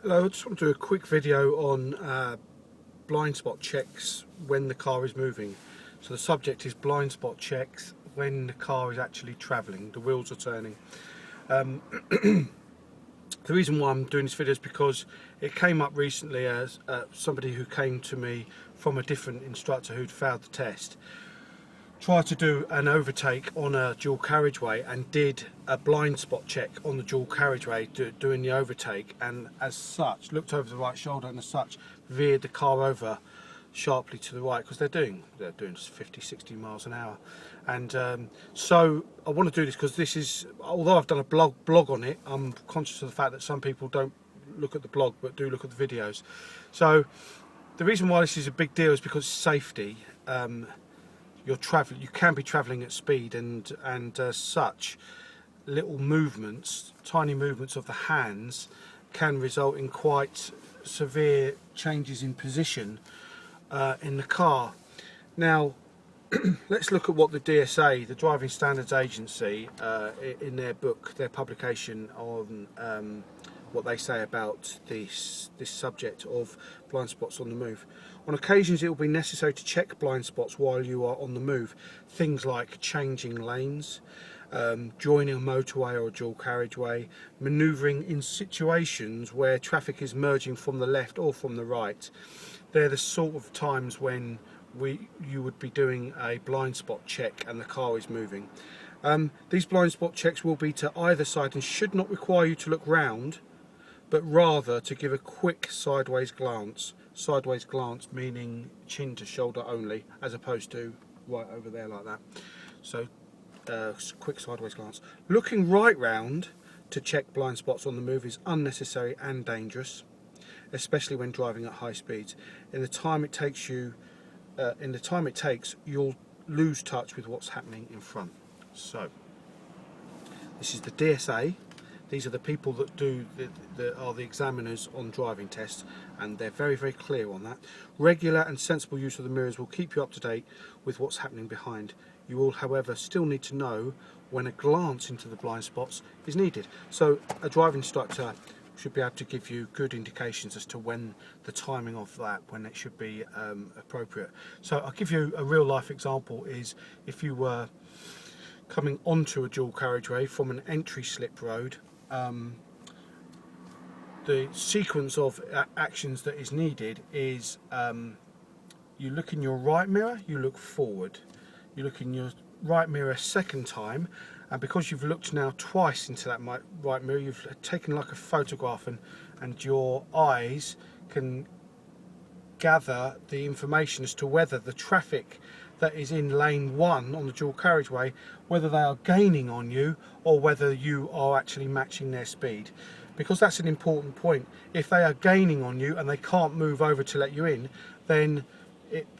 Hello, I just want to do a quick video on blind spot checks when the car is moving. So the subject is blind spot checks when the car is actually travelling, the wheels are turning. The reason why I'm doing this video is because it came up recently as somebody who came to me from a different instructor who'd failed the test tried to do an overtake on a dual carriageway and did a blind spot check on the dual carriageway doing the overtake, and as such looked over the right shoulder and as such veered the car over sharply to the right because they're doing 50-60 miles an hour. And so I want to do this because this is, although I've done a blog on it, I'm conscious of the fact that some people don't look at the blog but do look at the videos. So the reason why this is a big deal is because safety. You can be travelling at speed, and such little movements, tiny movements of the hands, can result in quite severe changes in position in the car. Now, let's look at what the DSA, the Driving Standards Agency, in their book, their publication on what they say about this subject of blind spots on the move. On occasions it will be necessary to check blind spots while you are on the move. Things like changing lanes, joining a motorway or a dual carriageway, manoeuvring in situations where traffic is merging from the left or from the right. They're the sort of times when you would be doing a blind spot check and the car is moving. These blind spot checks will be to either side and should not require you to look round, but rather to give a quick sideways glance. Sideways glance meaning chin to shoulder only, as opposed to right over there like that. So quick sideways glance. Looking right round to check blind spots on the move is unnecessary and dangerous, especially when driving at high speeds. In the time it takes, you'll lose touch with what's happening in front. So this is the DSA. These are the people that are the examiners on driving tests, and they're very, very clear on that. Regular and sensible use of the mirrors will keep you up to date with what's happening behind. You will, however, still need to know when a glance into the blind spots is needed. So a driving instructor should be able to give you good indications as to when the timing of that, when it should be appropriate. So I'll give you a real life example. Is if you were coming onto a dual carriageway from an entry slip road, the sequence of actions that is needed is you look in your right mirror, you look forward. You look in your right mirror a second time, and because you've looked now twice into that right mirror, you've taken like a photograph, and your eyes can gather the information as to whether the traffic that is in lane 1 on the dual carriageway, whether they are gaining on you or whether you are actually matching their speed. Because that's an important point. If they are gaining on you and they can't move over to let you in, then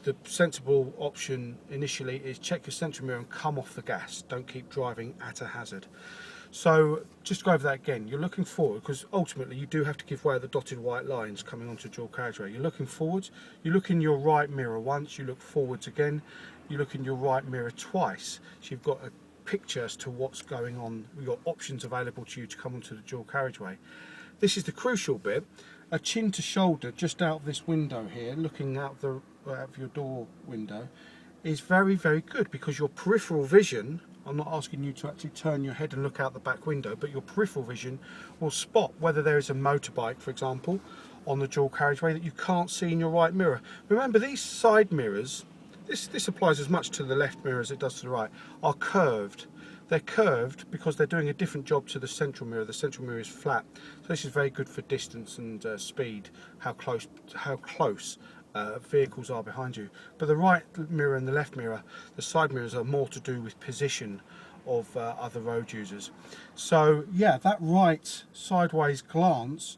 the sensible option initially is check your central mirror and come off the gas. Don't keep driving at a hazard. So just go over that again. You're looking forward because ultimately you do have to give way to the dotted white lines coming onto dual carriageway. You're looking forwards, you look in your right mirror once, you look forwards again, you look in your right mirror twice. So you've got a picture as to what's going on, you've got options available to you to come onto the dual carriageway. This is the crucial bit. A chin to shoulder just out of this window here, looking out of your door window, is very, very good because your peripheral vision, I'm not asking you to actually turn your head and look out the back window, but your peripheral vision will spot whether there is a motorbike, for example, on the dual carriageway that you can't see in your right mirror. Remember, these side mirrors, this applies as much to the left mirror as it does to the right, are curved. They're curved because they're doing a different job to the central mirror. The central mirror is flat, so this is very good for distance and speed, how close vehicles are behind you. But the right mirror and the left mirror, the side mirrors, are more to do with position of other road users. So yeah, that right sideways glance,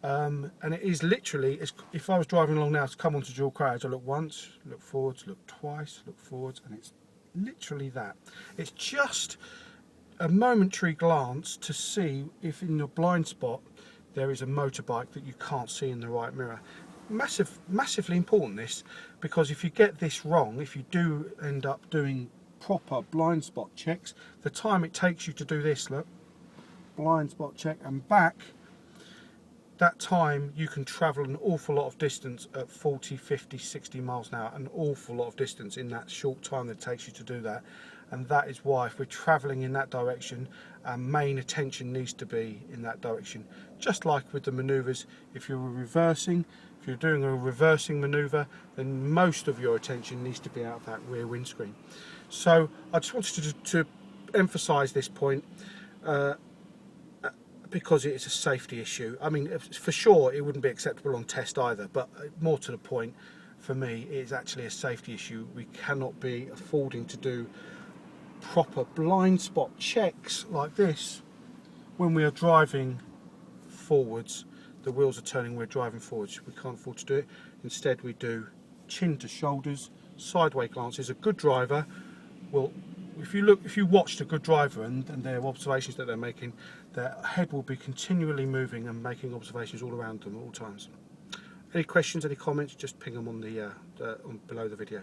and it is literally, if I was driving along now to come onto dual carriage, I look once, look forwards, look twice, look forwards, and it's literally that. It's just a momentary glance to see if in your blind spot there is a motorbike that you can't see in the right mirror. Massively important this, because if you get this wrong, if you do end up doing proper blind spot checks, the time it takes you to do this, look, blind spot check and back, that time you can travel an awful lot of distance at 40, 50, 60 miles an hour, an awful lot of distance in that short time that it takes you to do that. And that is why, if we're traveling in that direction, our main attention needs to be in that direction. Just like with the maneuvers, if you're reversing, if you're doing a reversing maneuver, then most of your attention needs to be out of that rear windscreen. So I just wanted to emphasize this point, because it is a safety issue. I mean, for sure it wouldn't be acceptable on test either, but more to the point, for me, it is actually a safety issue. We cannot be affording to do proper blind spot checks like this when we are driving forwards. The wheels are turning, we're driving forwards. We can't afford to do it. Instead, we do chin to shoulders, sideways glances. A good driver will, if you watched a good driver and their observations that they're making, their head will be continually moving and making observations all around them at all times. Any questions, any comments, just ping them on the below the video.